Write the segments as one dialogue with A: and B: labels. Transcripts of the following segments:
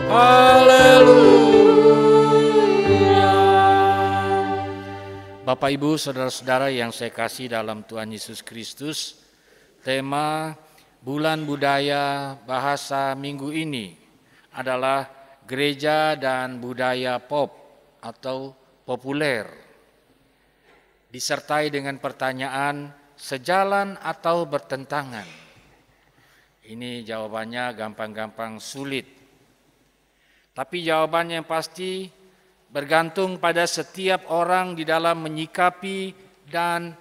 A: Haleluya. Bapak Ibu, saudara-saudara yang saya kasih dalam Tuhan Yesus Kristus, tema Bulan Budaya bahasa minggu ini adalah gereja dan budaya pop atau populer, disertai dengan pertanyaan sejalan atau bertentangan. Ini jawabannya gampang-gampang sulit. Tapi jawabannya yang pasti bergantung pada setiap orang di dalam menyikapi dan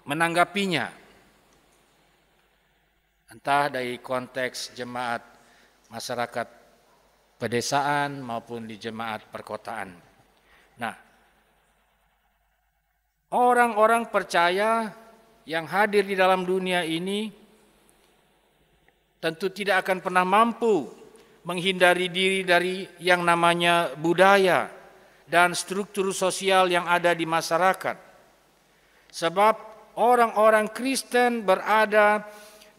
A: menanggapinya. Entah dari konteks jemaat masyarakat pedesaan maupun di jemaat perkotaan. Nah, orang-orang percaya yang hadir di dalam dunia ini tentu tidak akan pernah mampu menghindari diri dari yang namanya budaya dan struktur sosial yang ada di masyarakat. Sebab orang-orang Kristen berada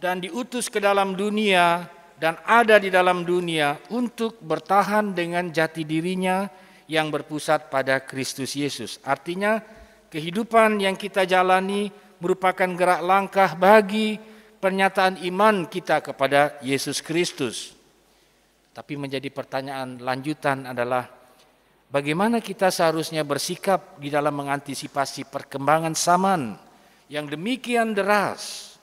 A: dan diutus ke dalam dunia dan ada di dalam dunia untuk bertahan dengan jati dirinya yang berpusat pada Kristus Yesus. Artinya kehidupan yang kita jalani merupakan gerak langkah bagi pernyataan iman kita kepada Yesus Kristus. Tapi menjadi pertanyaan lanjutan adalah bagaimana kita seharusnya bersikap di dalam mengantisipasi perkembangan zaman yang demikian deras?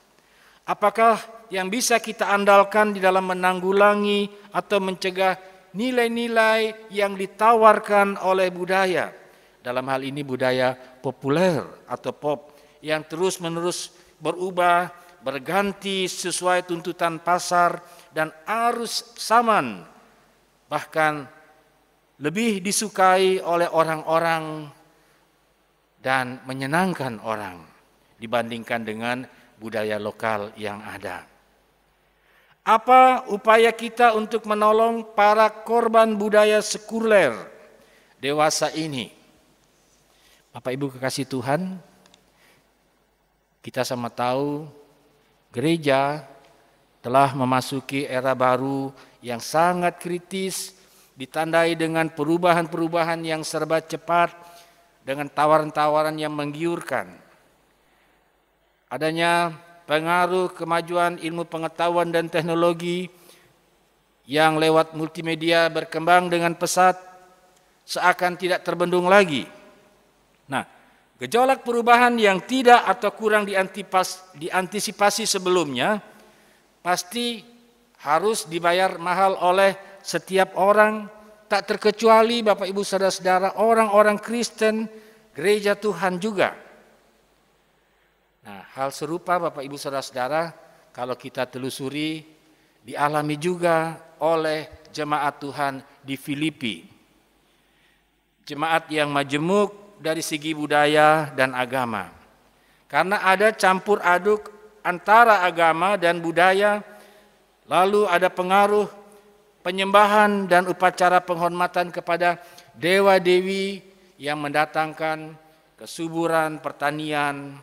A: Apakah yang bisa kita andalkan di dalam menanggulangi atau mencegah nilai-nilai yang ditawarkan oleh budaya? Dalam hal ini budaya populer atau pop yang terus-menerus berubah, berganti sesuai tuntutan pasar dan arus zaman, bahkan lebih disukai oleh orang-orang dan menyenangkan orang dibandingkan dengan budaya lokal yang ada. Apa upaya kita untuk menolong para korban budaya sekuler dewasa ini? Bapak Ibu kekasih Tuhan, kita sama tahu gereja telah memasuki era baru yang sangat kritis, ditandai dengan perubahan-perubahan yang serba cepat, dengan tawaran-tawaran yang menggiurkan. Adanya pengaruh kemajuan ilmu pengetahuan dan teknologi yang lewat multimedia berkembang dengan pesat, seakan tidak terbendung lagi. Nah, gejolak perubahan yang tidak atau kurang diantisipasi sebelumnya pasti harus dibayar mahal oleh setiap orang, tak terkecuali Bapak Ibu Saudara-saudara orang-orang Kristen gereja Tuhan juga. Nah, hal serupa Bapak Ibu Saudara-saudara kalau kita telusuri dialami juga oleh jemaat Tuhan di Filipi. Jemaat yang majemuk dari segi budaya dan agama. Karena ada campur aduk antara agama dan budaya, lalu ada pengaruh penyembahan dan upacara penghormatan kepada dewa-dewi yang mendatangkan kesuburan pertanian,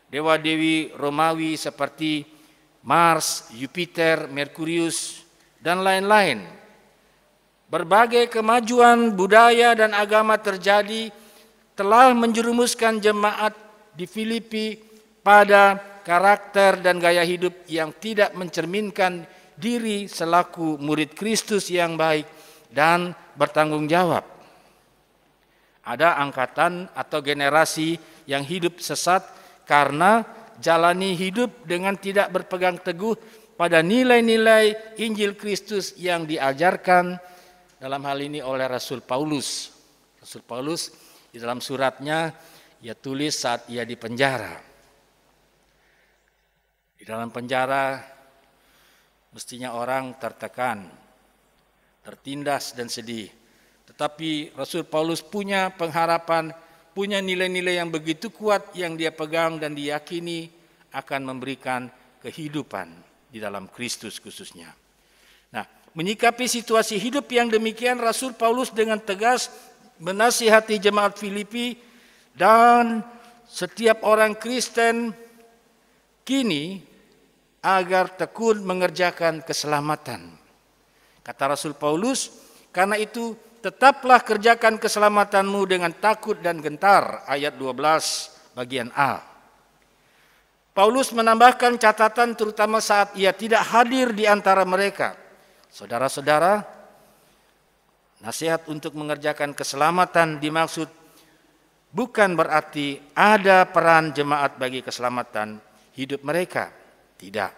A: dewa-dewi Romawi seperti Mars, Jupiter, Merkurius, dan lain-lain. Berbagai kemajuan budaya dan agama terjadi telah menjerumuskan jemaat di Filipi pada karakter dan gaya hidup yang tidak mencerminkan diri selaku murid Kristus yang baik dan bertanggung jawab. Ada angkatan atau generasi yang hidup sesat karena jalani hidup dengan tidak berpegang teguh pada nilai-nilai Injil Kristus yang diajarkan dalam hal ini oleh Rasul Paulus. Rasul Paulus di dalam suratnya ia tulis saat ia di penjara. Di dalam penjara mestinya orang tertekan, tertindas dan sedih. Tetapi Rasul Paulus punya pengharapan, punya nilai-nilai yang begitu kuat yang dia pegang dan diyakini akan memberikan kehidupan di dalam Kristus khususnya. Nah, menyikapi situasi hidup yang demikian, Rasul Paulus dengan tegas menasihati jemaat Filipi dan setiap orang Kristen kini agar tekun mengerjakan keselamatan. Kata Rasul Paulus, karena itu tetaplah kerjakan keselamatanmu dengan takut dan gentar, ayat 12 bagian A. Paulus menambahkan catatan terutama saat ia tidak hadir di antara mereka. Saudara-saudara, nasihat untuk mengerjakan keselamatan dimaksud bukan berarti ada peran jemaat bagi keselamatan hidup mereka. Tidak.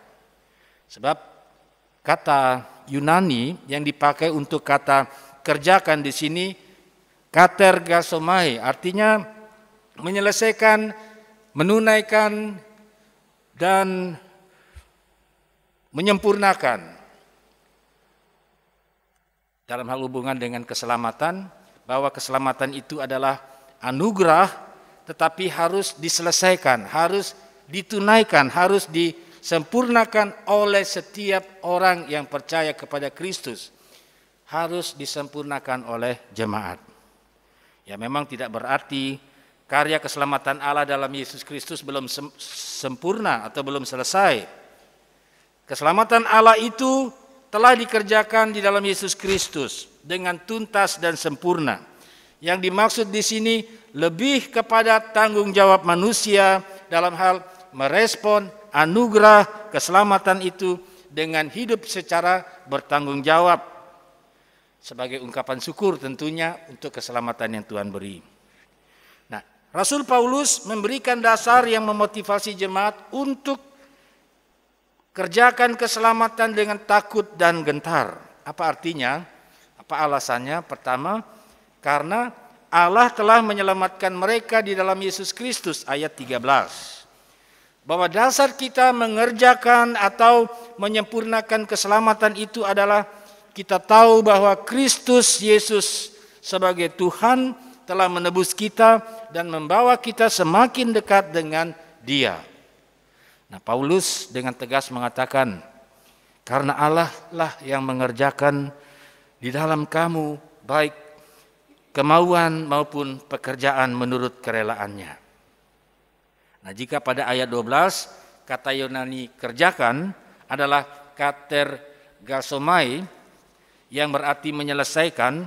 A: Sebab kata Yunani yang dipakai untuk kata kerjakan di sini katergasomai, artinya menyelesaikan, menunaikan, dan menyempurnakan. Dalam hal hubungan dengan keselamatan, bahwa keselamatan itu adalah anugerah, tetapi harus diselesaikan, harus ditunaikan, harus disempurnakan oleh setiap orang yang percaya kepada Kristus. Harus disempurnakan oleh jemaat. Ya, memang tidak berarti karya keselamatan Allah dalam Yesus Kristus belum sempurna atau belum selesai. Keselamatan Allah itu telah dikerjakan di dalam Yesus Kristus dengan tuntas dan sempurna. Yang dimaksud di sini lebih kepada tanggung jawab manusia dalam hal merespon anugerah keselamatan itu dengan hidup secara bertanggung jawab sebagai ungkapan syukur tentunya untuk keselamatan yang Tuhan beri. Nah, Rasul Paulus memberikan dasar yang memotivasi jemaat untuk kerjakan keselamatan dengan takut dan gentar. Apa artinya? Apa alasannya? Pertama, karena Allah telah menyelamatkan mereka di dalam Yesus Kristus, ayat 13. Bahwa dasar kita mengerjakan atau menyempurnakan keselamatan itu adalah kita tahu bahwa Kristus Yesus sebagai Tuhan telah menebus kita dan membawa kita semakin dekat dengan Dia. Nah, Paulus dengan tegas mengatakan, karena Allah lah yang mengerjakan di dalam kamu baik kemauan maupun pekerjaan menurut kerelaannya. Nah, jika pada ayat 12 kata Yunani kerjakan adalah katergasomai yang berarti menyelesaikan,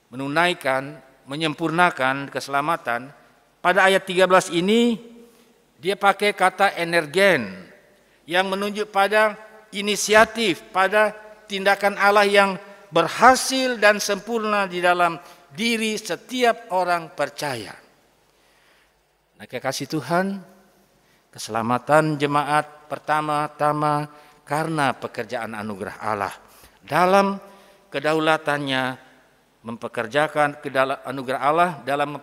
A: menunaikan, menyempurnakan keselamatan, pada ayat 13 ini dia pakai kata energen yang menunjuk pada inisiatif, pada tindakan Allah yang berhasil dan sempurna di dalam diri setiap orang percaya. Nah, kekasih Tuhan, keselamatan jemaat pertama-tama karena pekerjaan anugerah Allah dalam kedaulatannya mempekerjakan anugerah Allah dalam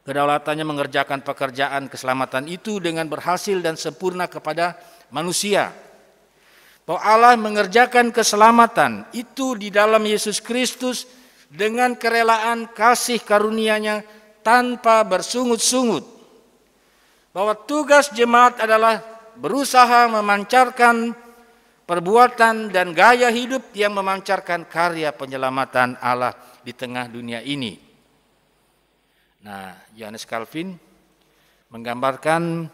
A: kedaulatannya mengerjakan pekerjaan keselamatan itu dengan berhasil dan sempurna kepada manusia. Bahwa Allah mengerjakan keselamatan itu di dalam Yesus Kristus dengan kerelaan kasih karunia-Nya tanpa bersungut-sungut. Bahwa tugas jemaat adalah berusaha memancarkan perbuatan dan gaya hidup yang memancarkan karya penyelamatan Allah di tengah dunia ini. Nah, Johannes Calvin menggambarkan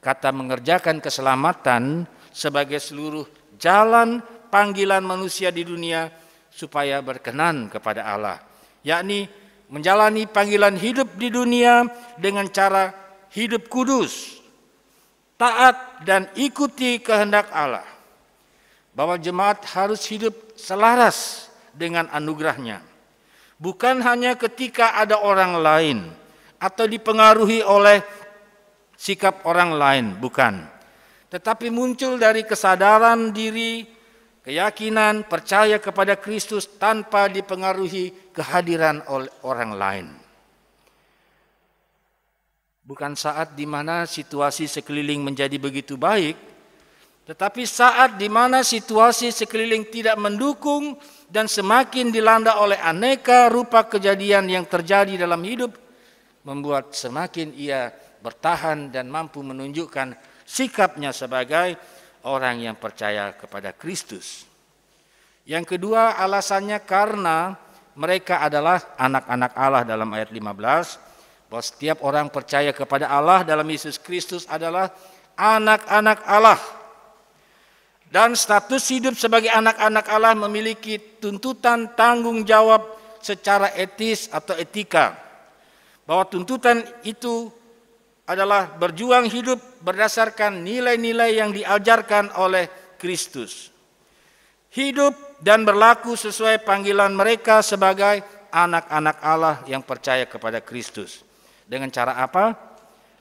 A: kata mengerjakan keselamatan sebagai seluruh jalan panggilan manusia di dunia supaya berkenan kepada Allah, yakni menjalani panggilan hidup di dunia dengan cara hidup kudus, taat dan ikuti kehendak Allah. Bahwa jemaat harus hidup selaras dengan anugerahnya. Bukan hanya ketika ada orang lain atau dipengaruhi oleh sikap orang lain, bukan. Tetapi muncul dari kesadaran diri, keyakinan, percaya kepada Kristus tanpa dipengaruhi kehadiran oleh orang lain. Bukan saat di mana situasi sekeliling menjadi begitu baik, tetapi saat di mana situasi sekeliling tidak mendukung dan semakin dilanda oleh aneka rupa kejadian yang terjadi dalam hidup, membuat semakin ia bertahan dan mampu menunjukkan sikapnya sebagai orang yang percaya kepada Kristus. Yang kedua alasannya karena mereka adalah anak-anak Allah dalam ayat 15, bahwa setiap orang percaya kepada Allah dalam Yesus Kristus adalah anak-anak Allah. Dan status hidup sebagai anak-anak Allah memiliki tuntutan tanggung jawab secara etis atau etika. Bahwa tuntutan itu adalah berjuang hidup berdasarkan nilai-nilai yang diajarkan oleh Kristus. Hidup dan berlaku sesuai panggilan mereka sebagai anak-anak Allah yang percaya kepada Kristus. Dengan cara apa?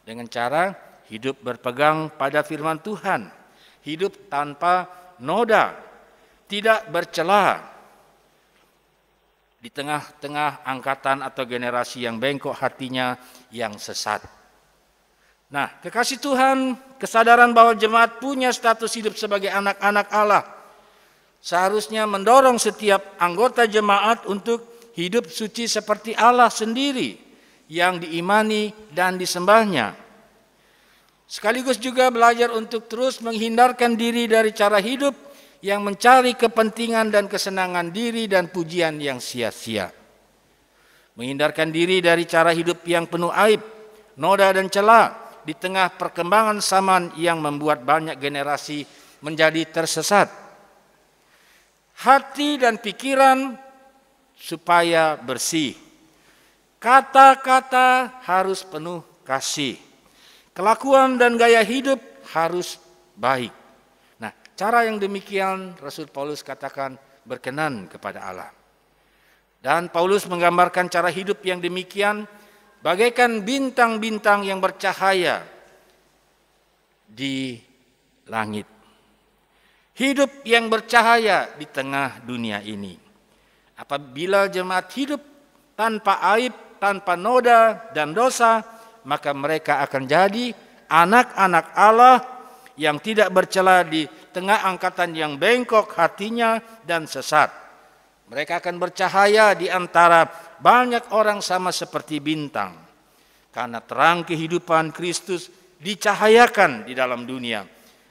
A: Dengan cara hidup berpegang pada firman Tuhan. Hidup tanpa noda, tidak bercela di tengah-tengah angkatan atau generasi yang bengkok hatinya, yang sesat. Nah, kekasih Tuhan, kesadaran bahwa jemaat punya status hidup sebagai anak-anak Allah seharusnya mendorong setiap anggota jemaat untuk hidup suci seperti Allah sendiri yang diimani dan disembahnya. Sekaligus juga belajar untuk terus menghindarkan diri dari cara hidup yang mencari kepentingan dan kesenangan diri dan pujian yang sia-sia. Menghindarkan diri dari cara hidup yang penuh aib, noda dan cela di tengah perkembangan zaman yang membuat banyak generasi menjadi tersesat. Hati dan pikiran supaya bersih. Kata-kata harus penuh kasih. Kelakuan dan gaya hidup harus baik. Nah, cara yang demikian Rasul Paulus katakan berkenan kepada Allah. Dan Paulus menggambarkan cara hidup yang demikian bagaikan bintang-bintang yang bercahaya di langit. Hidup yang bercahaya di tengah dunia ini. Apabila jemaat hidup tanpa aib, tanpa noda dan dosa, maka mereka akan jadi anak-anak Allah yang tidak bercela di tengah angkatan yang bengkok hatinya dan sesat. Mereka akan bercahaya di antara banyak orang sama seperti bintang. Karena terang kehidupan Kristus dicahayakan di dalam dunia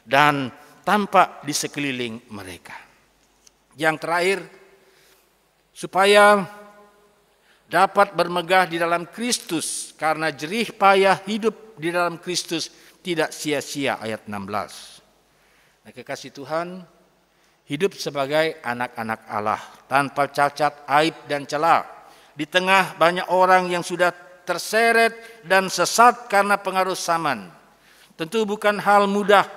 A: dan tampak di sekeliling mereka. Yang terakhir, supaya dapat bermegah di dalam Kristus karena jerih payah hidup di dalam Kristus tidak sia-sia, ayat 16. Nah, kekasih Tuhan, hidup sebagai anak-anak Allah tanpa cacat, aib dan celah di tengah banyak orang yang sudah terseret dan sesat karena pengaruh zaman. Tentu bukan hal mudah.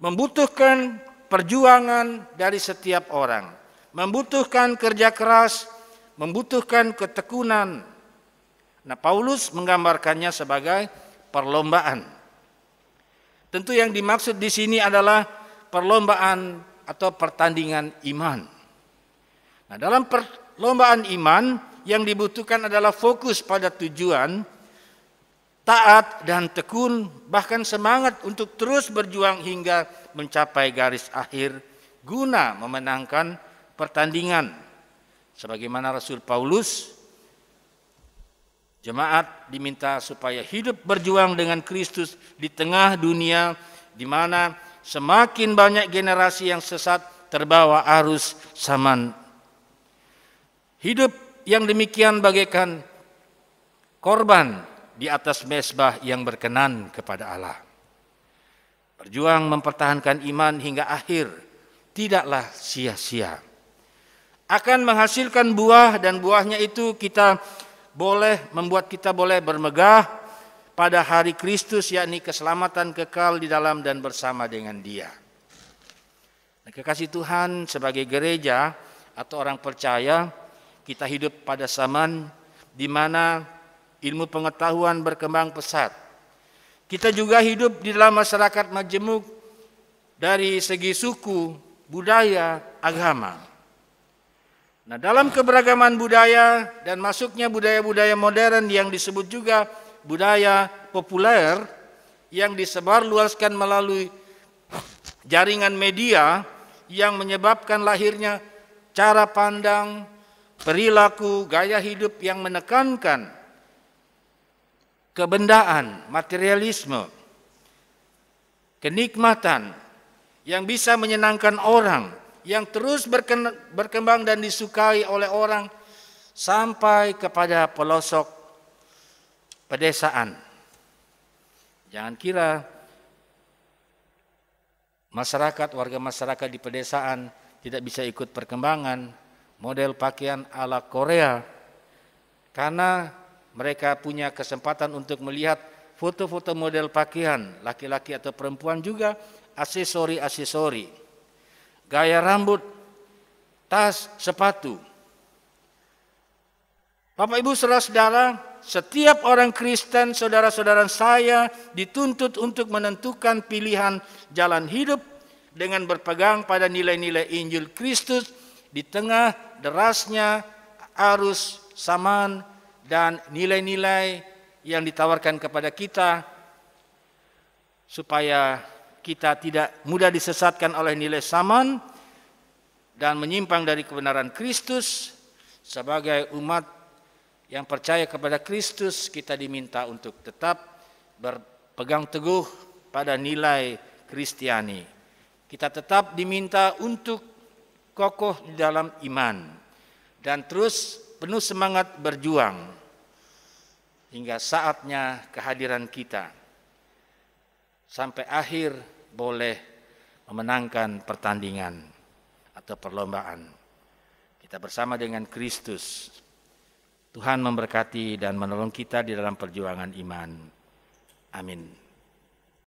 A: Membutuhkan perjuangan dari setiap orang, membutuhkan kerja keras, membutuhkan ketekunan. Nah, Paulus menggambarkannya sebagai perlombaan. Tentu yang dimaksud di sini adalah perlombaan atau pertandingan iman. Nah, dalam perlombaan iman yang dibutuhkan adalah fokus pada tujuan, taat dan tekun, bahkan semangat untuk terus berjuang hingga mencapai garis akhir guna memenangkan pertandingan. Sebagaimana Rasul Paulus, jemaat diminta supaya hidup berjuang dengan Kristus di tengah dunia di mana semakin banyak generasi yang sesat terbawa arus zaman. Hidup yang demikian bagaikan korban di atas mezbah yang berkenan kepada Allah. Berjuang mempertahankan iman hingga akhir tidaklah sia-sia. Akan menghasilkan buah dan buahnya itu membuat kita boleh bermegah pada hari Kristus, yakni keselamatan kekal di dalam dan bersama dengan Dia. Nah, kekasih Tuhan, sebagai gereja atau orang percaya, kita hidup pada zaman di mana ilmu pengetahuan berkembang pesat. Kita juga hidup di dalam masyarakat majemuk dari segi suku, budaya, agama. Nah, dalam keberagaman budaya dan masuknya budaya-budaya modern yang disebut juga budaya populer yang disebarluaskan melalui jaringan media yang menyebabkan lahirnya cara pandang, perilaku, gaya hidup yang menekankan kebendaan, materialisme, kenikmatan yang bisa menyenangkan orang, yang terus berkembang dan disukai oleh orang sampai kepada pelosok pedesaan. Jangan kira warga masyarakat di pedesaan tidak bisa ikut perkembangan model pakaian ala Korea karena mereka punya kesempatan untuk melihat foto-foto model pakaian laki-laki atau perempuan, juga aksesori, gaya rambut, tas, sepatu. Bapak Ibu saudara-saudara, setiap orang Kristen, saudara-saudara saya, dituntut untuk menentukan pilihan jalan hidup dengan berpegang pada nilai-nilai Injil Kristus di tengah derasnya arus zaman dan nilai-nilai yang ditawarkan kepada kita, supaya kita tidak mudah disesatkan oleh nilai zaman dan menyimpang dari kebenaran Kristus. Sebagai umat yang percaya kepada Kristus, kita diminta untuk tetap berpegang teguh pada nilai Kristiani. Kita tetap diminta untuk kokoh di dalam iman dan terus penuh semangat berjuang hingga saatnya kehadiran kita sampai akhir boleh memenangkan pertandingan atau perlombaan. Kita bersama dengan Kristus. Tuhan memberkati dan menolong kita di dalam perjuangan iman. Amin.